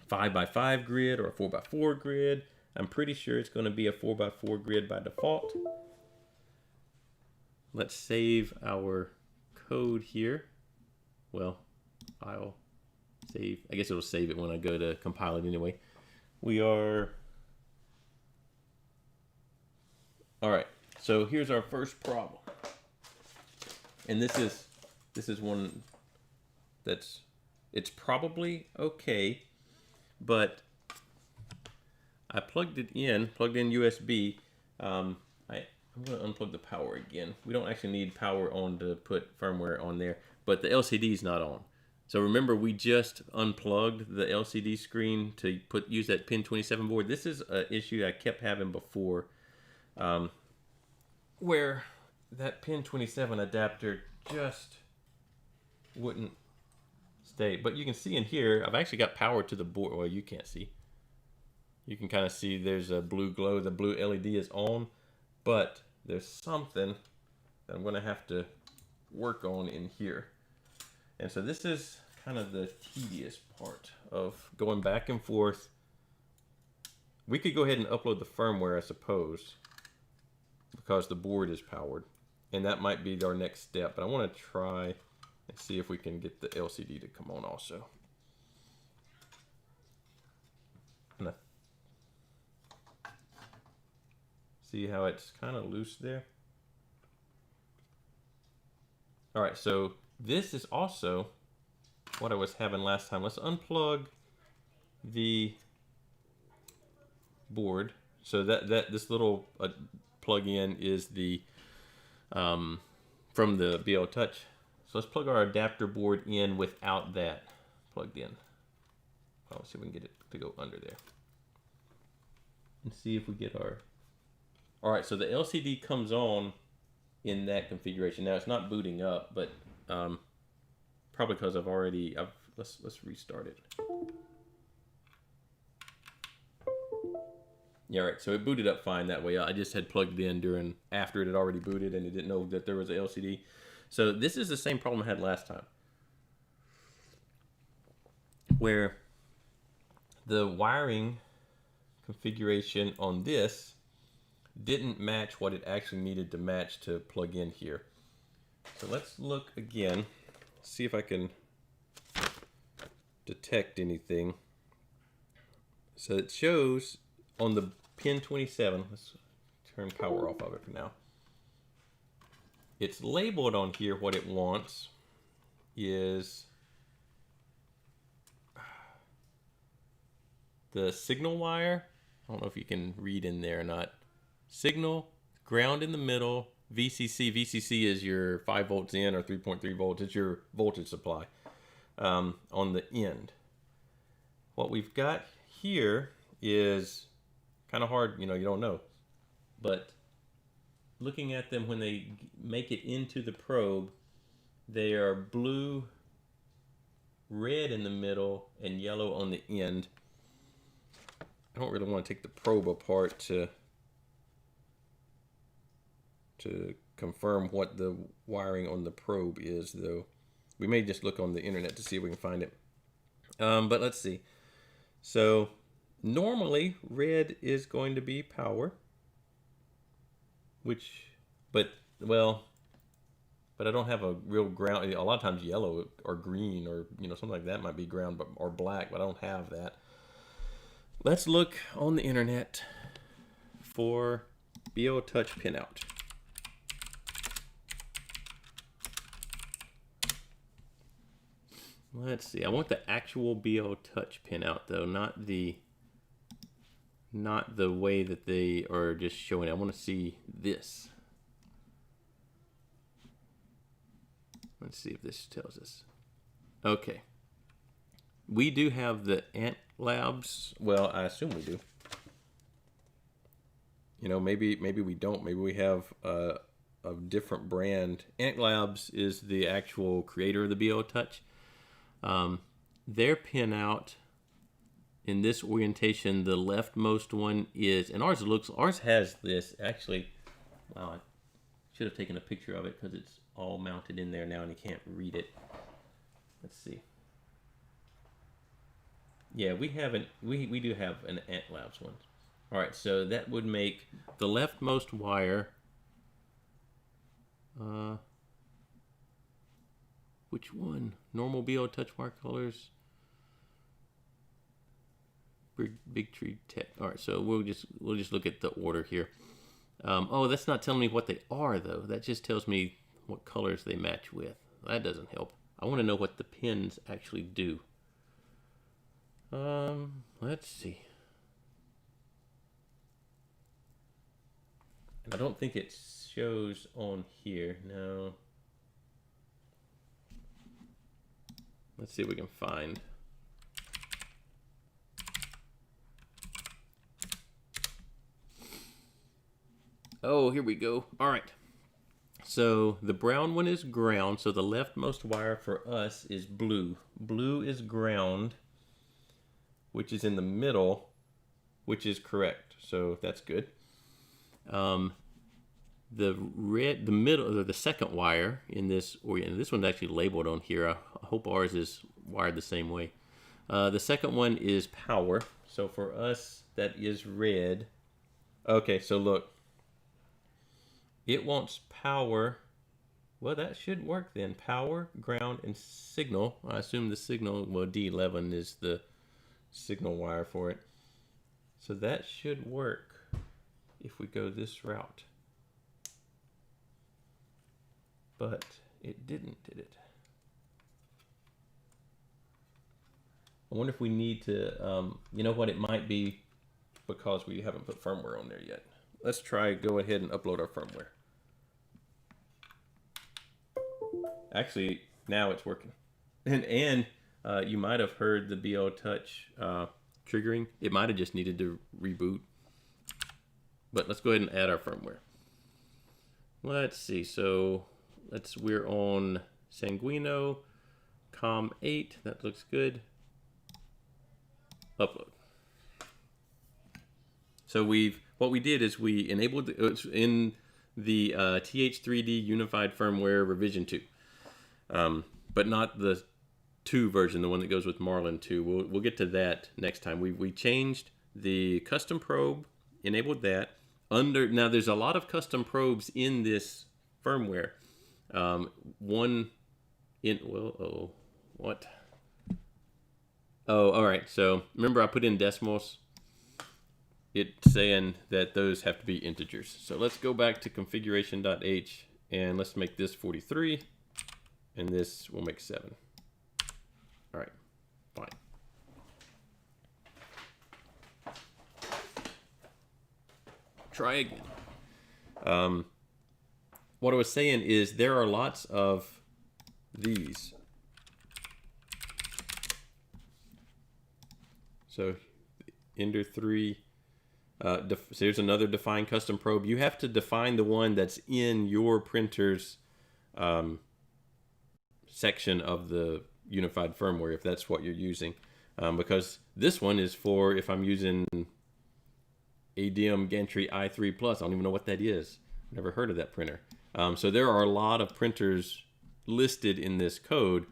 5x5 grid or a 4x4 grid? I'm pretty sure it's going to be a 4x4 grid by default. Let's save our code here. Well, I'll save. I guess it'll save it when I go to compile it anyway. We are. All right. So here's our first problem. And this is one that's, it's probably okay, but I plugged in USB. I'm going to unplug the power again. We don't actually need power on to put firmware on there, but the LCD is not on. So remember, we just unplugged the LCD screen to use that pin 27 board. This is an issue I kept having before, where that pin 27 adapter just wouldn't stay. But you can see in here, I've actually got power to the board. Well, you can't see. You can kind of see there's a blue glow. The blue LED is on, but there's something that I'm going to have to work on in here. And so this is kind of the tedious part of going back and forth. We could go ahead and upload the firmware, I suppose, because the board is powered. And that might be our next step. But I want to try and see if we can get the LCD to come on also. And see how it's kind of loose there? All right, so this is also what I was having last time. Let's unplug the board. So this little plug-in is the from the BL Touch. So let's plug our adapter board in without that plugged in. Let's see if we can get it to go under there. And see if we get our... All right, so the LCD comes on in that configuration. Now it's not booting up, but probably because let's restart it. Yeah, all right, so it booted up fine that way. I just had plugged it in after it had already booted and it didn't know that there was an LCD. So this is the same problem I had last time, where the wiring configuration on this didn't match what it actually needed to match to plug in here. So let's look again, see if I can detect anything. So it shows on the pin 27, let's turn power off of it for now. It's labeled on here what it wants is the signal wire I don't know if you can read in there or not. Signal, ground in the middle, VCC. VCC is your 5 volts in or 3.3 volts. It's your voltage supply on the end. What we've got here is kind of hard, you don't know. But looking at them when they make it into the probe, they are blue, red in the middle, and yellow on the end. I don't really want to take the probe apart to confirm what the wiring on the probe is, though. We may just look on the internet to see if we can find it. But let's see. So normally red is going to be power, but I don't have a real ground. A lot of times yellow or green or something like that might be ground, or black, but I don't have that. Let's look on the internet for BO touch pinout. Let's see. I want the actual BO touch pinout though, not the way that they are just showing it. I want to see this. Let's see if this tells us. Okay. We do have the Ant Labs. Well, I assume we do. Maybe we don't. Maybe we have a different brand. Ant Labs is the actual creator of the BO Touch. Their pinout in this orientation, the leftmost one is, and ours has this actually. Wow, I should have taken a picture of it because it's all mounted in there now and you can't read it. Let's see. Yeah, we do have an Ant Labs one. All right, so that would make the leftmost wire. Which one? Normal BO touch wire colors. Big Tree Tech. All right, so we'll just look at the order here. Oh, that's not telling me what they are though. That just tells me what colors they match with. That doesn't help. I want to know what the pins actually do. Let's see. And I don't think it shows on here. No. Let's see if we can find. Oh, here we go. All right. So the brown one is ground. So the leftmost wire for us is blue. Blue is ground, which is in the middle, which is correct. So that's good. The red, the middle, or the second wire in this, this one's actually labeled on here. I hope ours is wired the same way. The second one is power. So for us, that is red. Okay, so look. It wants power. Well, that should work then. Power, ground, and signal. I assume the signal, well, D11 is the signal wire for it. So that should work if we go this route. But it didn't, did it? I wonder if we need to, you know what, it might be because we haven't put firmware on there yet. Let's try, go ahead and upload our firmware. Actually, now it's working. And you might have heard the BO Touch triggering. It might have just needed to reboot. But let's go ahead and add our firmware. Let's see, so we're on Sanguino, COM8, that looks good. Upload. So what we did is we enabled, it's in the TH3D Unified Firmware Revision 2. But not the 2 version, the one that goes with Marlin 2. We'll get to that next time. We changed the custom probe, enabled that. Now there's a lot of custom probes in this firmware. What? Oh, all right. So remember I put in decimals. It's saying that those have to be integers. So let's go back to configuration.h and let's make this 43 and this will make 7. All right, fine. try again. What I was saying is there are lots of these. So Ender 3, so here's another define custom probe. You have to define the one that's in your printer's section of the unified firmware, if that's what you're using. Because this one is for if I'm using ADM Gantry i3 Plus. I don't even know what that is. Never heard of that printer. So there are a lot of printers listed in this code,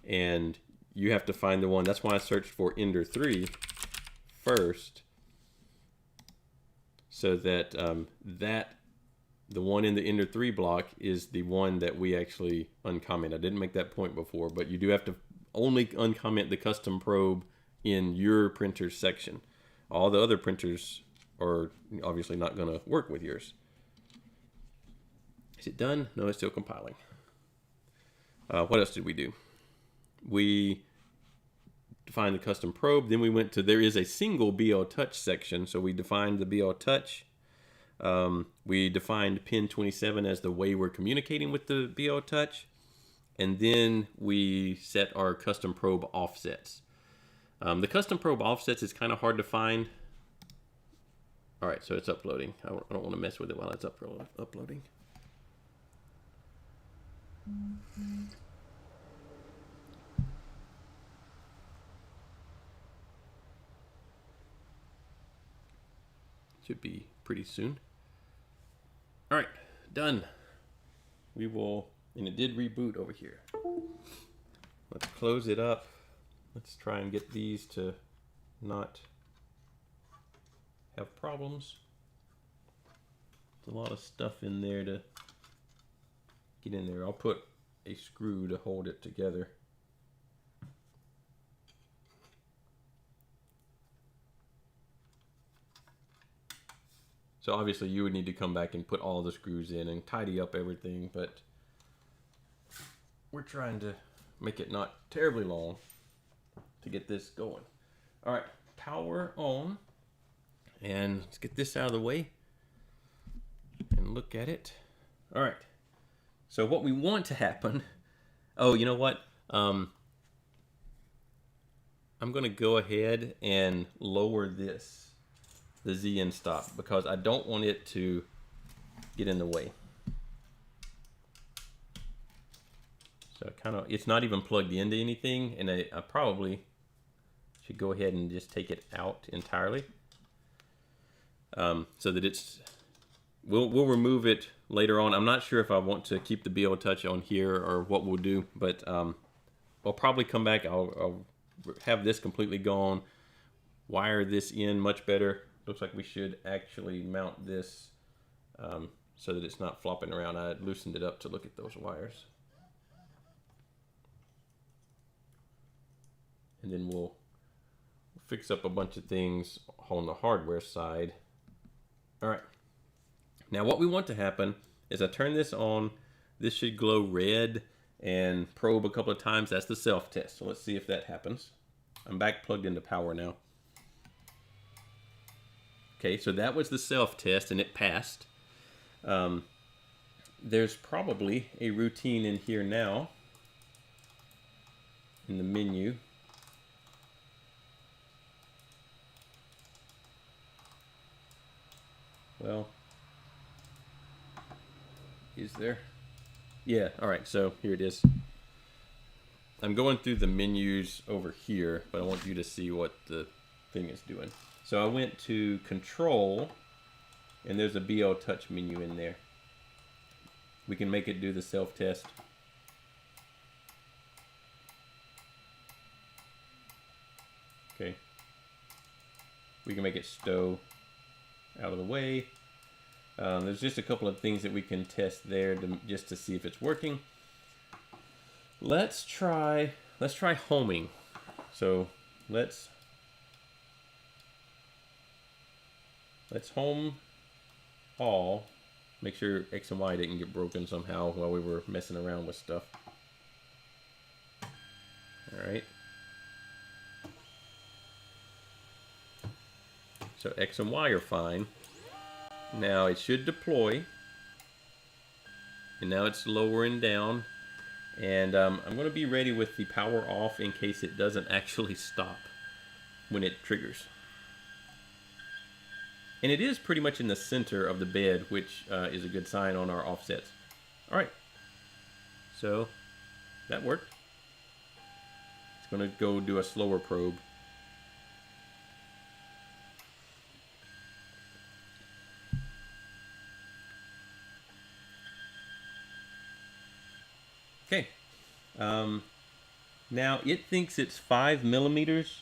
and you have to find the one. That's why I searched for Ender 3 first, so that the one in the Ender 3 block is the one that we actually uncomment. I didn't make that point before, but you do have to only uncomment the custom probe in your printer's section. All the other printers are obviously not going to work with yours. Is it done? No, it's still compiling. What else did we do? We defined the custom probe. Then we went to, there is a single BL touch section. So we defined the BL touch. We defined pin 27 as the way we're communicating with the BL touch. And then we set our custom probe offsets. The custom probe offsets is kind of hard to find. All right, so it's uploading. I don't want to mess with it while it's uploading. Should be pretty soon. All right, done. We will, and it did reboot over here. Let's close it up. Let's try and get these to not have problems. There's a lot of stuff in there to get in there. I'll put a screw to hold it together. So obviously you would need to come back and put all the screws in and tidy up everything, but we're trying to make it not terribly long to get this going. All right, power on. And let's get this out of the way and look at it. All right. So what we want to happen, oh, you know what? I'm going to go ahead and lower this, the Z in stop, because I don't want it to get in the way. So it's not even plugged into anything, and I probably should go ahead and just take it out entirely. So that we'll remove it later on. I'm not sure if I want to keep the BL touch on here or what we'll do, but I'll probably come back. I'll have this completely gone, wire this in much better. Looks like we should actually mount this so that it's not flopping around. I loosened it up to look at those wires. And then we'll fix up a bunch of things on the hardware side. All right, now what we want to happen is I turn this on. This should glow red and probe a couple of times. That's the self-test. So let's see if that happens. I'm back plugged into power now. Okay, so that was the self-test and it passed. There's probably a routine in here now in the menu. Well, is there? Yeah, all right, so here it is. I'm going through the menus over here, but I want you to see what the thing is doing. So I went to Control, and there's a BL Touch menu in there. We can make it do the self-test. Okay. We can make it stow out of the way. There's just a couple of things that we can test there just to see if it's working. Let's try homing. So let's home all. Make sure X and Y didn't get broken somehow while we were messing around with stuff. All right. So X and Y are fine. Now it should deploy, and now it's lowering down, and I'm going to be ready with the power off in case it doesn't actually stop when it triggers. And it is pretty much in the center of the bed, which is a good sign on our offsets. All right, so that worked. It's going to go do a slower probe. Okay, now it thinks it's 5 millimeters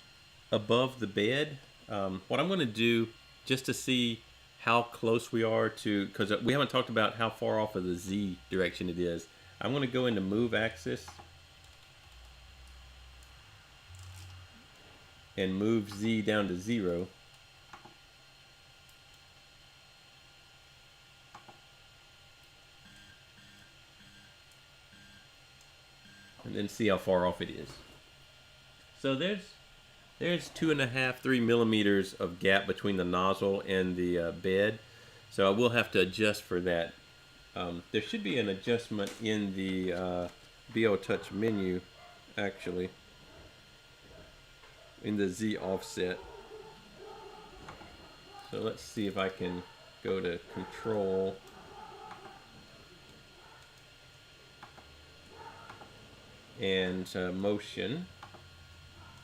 above the bed. What I'm going to do, just to see how close we are to, because we haven't talked about how far off of the Z direction it is, I'm going to go into move axis and move Z down to 0. And then see how far off it is. So there's 2.5, 3 millimeters of gap between the nozzle and the bed. So I will have to adjust for that. There should be an adjustment in the BO Touch menu, actually, in the Z offset. So let's see if I can go to Control. And motion,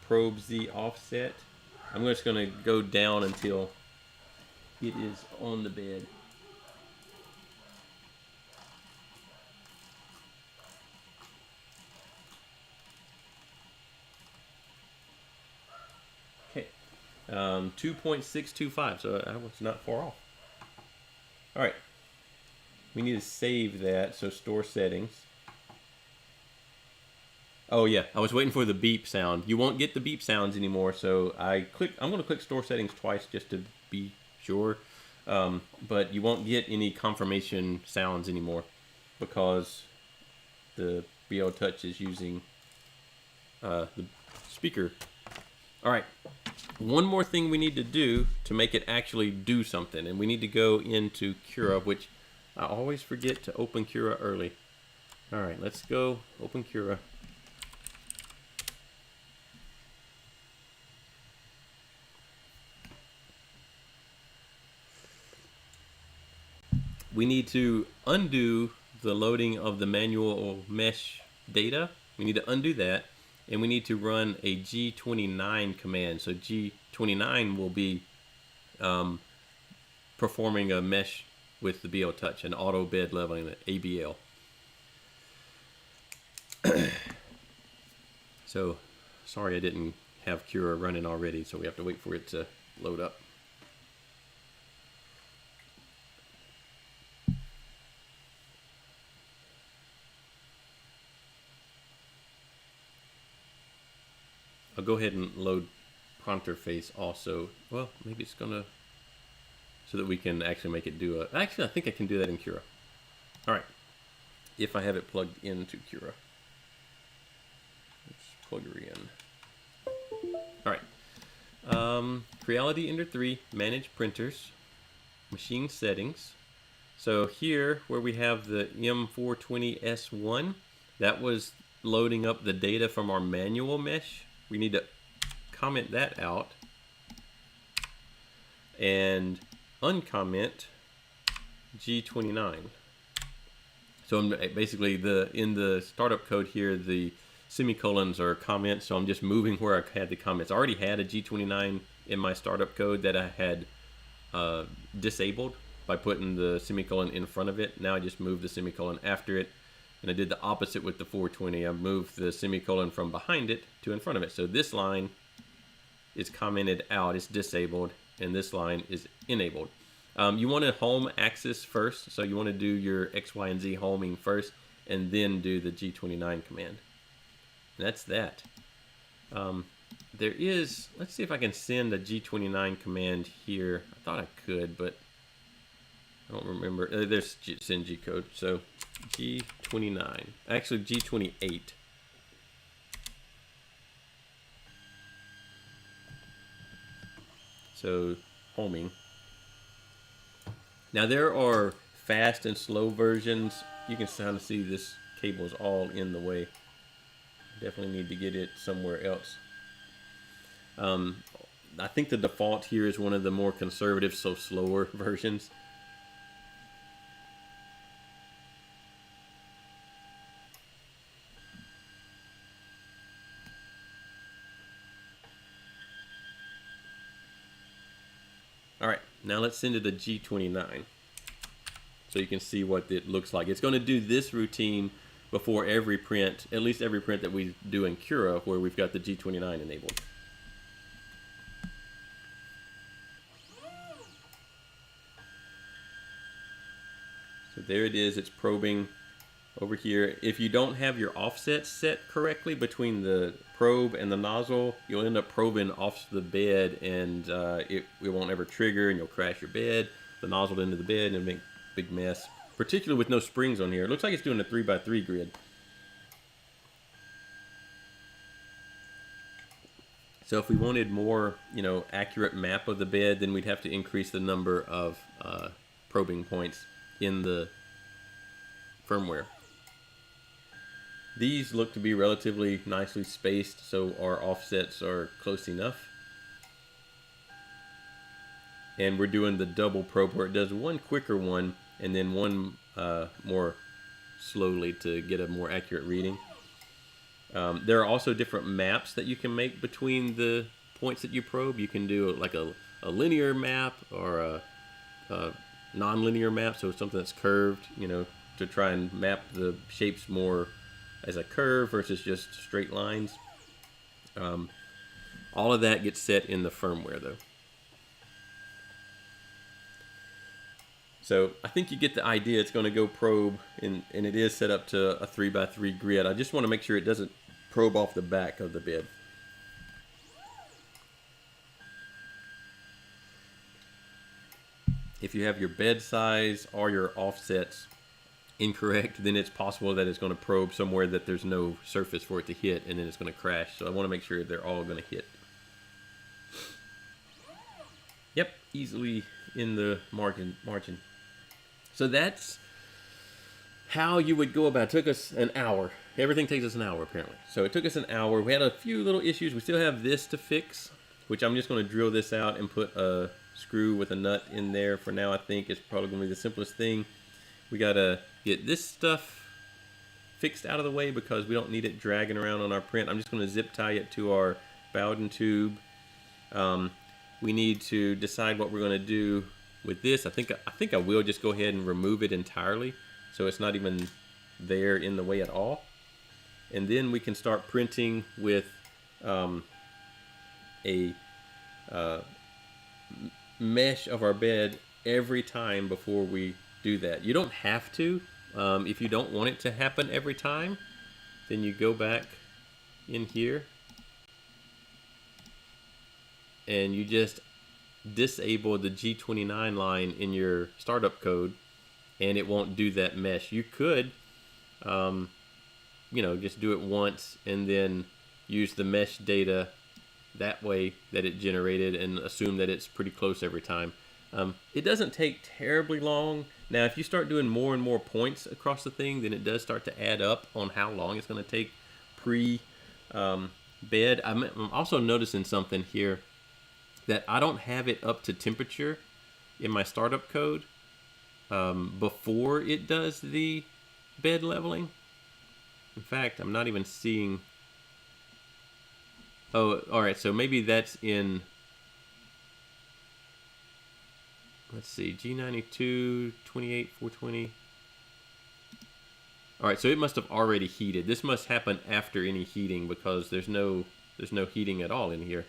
probe Z offset. I'm just going to go down until it is on the bed. Okay, 2.625, so I was not far off. All right, we need to save that, so store settings. Oh yeah, I was waiting for the beep sound. You won't get the beep sounds anymore, so I'm going to click store settings twice just to be sure. But you won't get any confirmation sounds anymore because the BO Touch is using the speaker. All right, one more thing we need to do to make it actually do something, and we need to go into Cura, which I always forget to open Cura early. All right, let's go open Cura. We need to undo the loading of the manual mesh data. We need to undo that, and we need to run a G29 command. So G29 will be performing a mesh with the BO Touch, an auto bed leveling, ABL. So sorry I didn't have Cura running already, so we have to wait for it to load up. I'll go ahead and load prompter face also. Well, maybe it's gonna, so that we can actually make it do a, actually I think I can do that in Cura. All right, if I have it plugged into Cura. Let's plug her in. All right, Creality Ender 3, manage printers, machine settings. So here where we have the M420S1, that was loading up the data from our manual mesh. We need to comment that out and uncomment G29. So I'm basically in the startup code here, the semicolons are comments, so I'm just moving where I had the comments. I already had a G29 in my startup code that I had disabled by putting the semicolon in front of it. Now I just moved the semicolon after it. And I did the opposite with the 420. I moved the semicolon from behind it to in front of it. So this line is commented out, it's disabled, and this line is enabled. You want to home axis first, so you want to do your X, Y, and Z homing first, and then do the G29 command. And that's that. There is, let's see if I can send a G29 command here. I thought I could, but I don't remember. There's send G code. So G29, actually G28. So homing. Now there are fast and slow versions. You can kind of see this cable is all in the way. Definitely need to get it somewhere else. I think the default here is one of the more conservative, so slower versions. All right, now let's send it a G29 so you can see what it looks like. It's going to do this routine before every print, at least every print that we do in Cura where we've got the G29 enabled. So there it is, it's probing over here. If you don't have your offset set correctly between the probe and the nozzle, you'll end up probing off the bed, and it won't ever trigger, and you'll crash your bed, the nozzle into the bed, and make a big mess. Particularly with no springs on here. It looks like it's doing a 3x3 grid. So if we wanted more, accurate map of the bed, then we'd have to increase the number of probing points in the firmware. These look to be relatively nicely spaced, so our offsets are close enough. And we're doing the double probe where it does one quicker one and then one more slowly to get a more accurate reading. There are also different maps that you can make between the points that you probe. You can do like a linear map or a non-linear map, so something that's curved, to try and map the shapes more as a curve versus just straight lines. All of that gets set in the firmware though. So I think you get the idea. It's going to go probe, and it is set up to a 3x3 grid. I just want to make sure it doesn't probe off the back of the bed. If you have your bed size or your offsets incorrect, then it's possible that it's going to probe somewhere that there's no surface for it to hit, and then it's going to crash. So I want to make sure they're all going to hit. Yep, easily in the margin. So that's how you would go about it. It took us an hour. Everything takes us an hour apparently. So it took us an hour. We had a few little issues. We still have this to fix, which I'm just going to drill this out and put a screw with a nut in there for now. I think it's probably going to be the simplest thing. We got to get this stuff fixed out of the way because we don't need it dragging around on our print. I'm just going to zip tie it to our Bowden tube. We need to decide what we're going to do with this. I think I will just go ahead and remove it entirely so it's not even there in the way at all. And then we can start printing with a mesh of our bed every time before we do that. You don't have to. If you don't want it to happen every time, then you go back in here and you just disable the G29 line in your startup code, and it won't do that mesh. You could just do it once and then use the mesh data that way that it generated and assume that it's pretty close every time. It doesn't take terribly long. Now if you start doing more and more points across the thing, then it does start to add up on how long it's going to take pre-bed. I'm also noticing something here, that I don't have it up to temperature in my startup code before it does the bed leveling. In fact, I'm not even seeing. Oh, all right. So maybe that's in. Let's see, G92, 28, 420. All right, so it must have already heated. This must happen after any heating because there's no heating at all in here.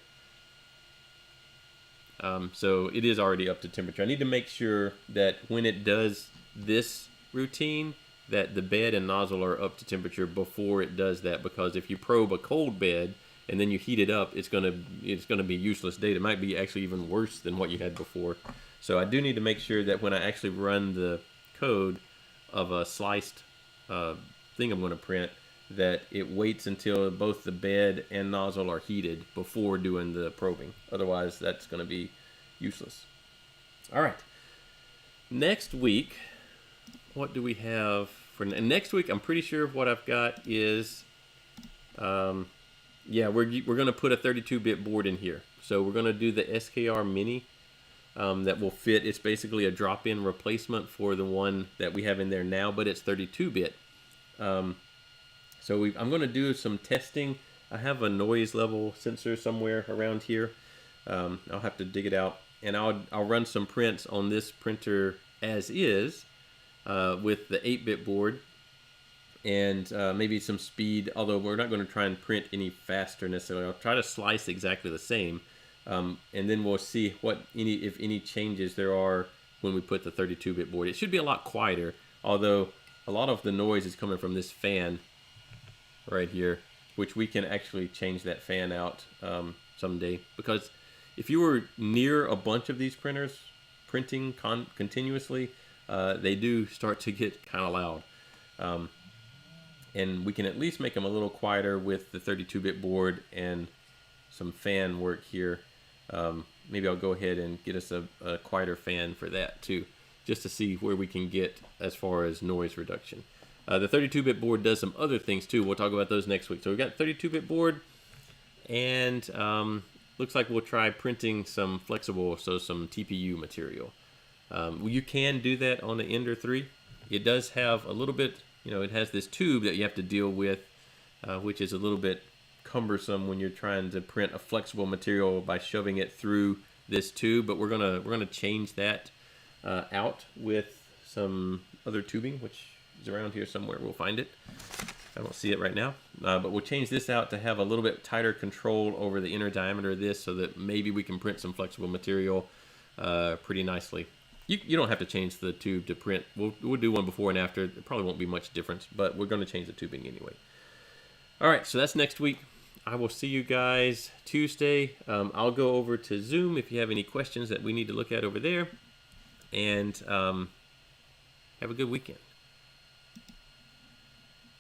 So it is already up to temperature. I need to make sure that when it does this routine, that the bed and nozzle are up to temperature before it does that, because if you probe a cold bed and then you heat it up, it's gonna be useless data. It might be actually even worse than what you had before. So I do need to make sure that when I actually run the code of a sliced thing I'm going to print, that it waits until both the bed and nozzle are heated before doing the probing. Otherwise, that's going to be useless. All right. next week, what do we have for next week? I'm pretty sure what I've got is, yeah, we're going to put a 32-bit board in here. So we're going to do the SKR Mini that will fit. It's basically a drop-in replacement for the one that we have in there now, but it's 32-bit. I'm going to do some testing. I have a noise level sensor somewhere around here. I'll have to dig it out, and I'll run some prints on this printer as is with the 8-bit board, and maybe some speed, although we're not going to try and print any faster necessarily. I'll try to slice exactly the same, and then we'll see if any changes there are when we put the 32-bit board. It should be a lot quieter, although a lot of the noise is coming from this fan right here, which we can actually change that fan out someday, because if you were near a bunch of these printers printing continuously, they do start to get kind of loud. And we can at least make them a little quieter with the 32-bit board and some fan work here. Maybe I'll go ahead and get us a quieter fan for that too, just to see where we can get as far as noise reduction. The 32-bit board does some other things too. We'll talk about those next week. So we've got 32-bit board, and looks like we'll try printing some flexible, so some TPU material. You can do that on the Ender 3. It does have a little bit, it has this tube that you have to deal with, which is a little bit cumbersome when you're trying to print a flexible material by shoving it through this tube. But we're gonna change that out with some other tubing, which is around here somewhere. We'll find it. I don't see it right now, but we'll change this out to have a little bit tighter control over the inner diameter of this, so that maybe we can print some flexible material pretty nicely. You don't have to change the tube to print. We'll do one before and after. It probably won't be much difference, but we're going to change the tubing anyway. All right, so that's next week. I will see you guys Tuesday. I'll go over to Zoom if you have any questions that we need to look at over there. And have a good weekend.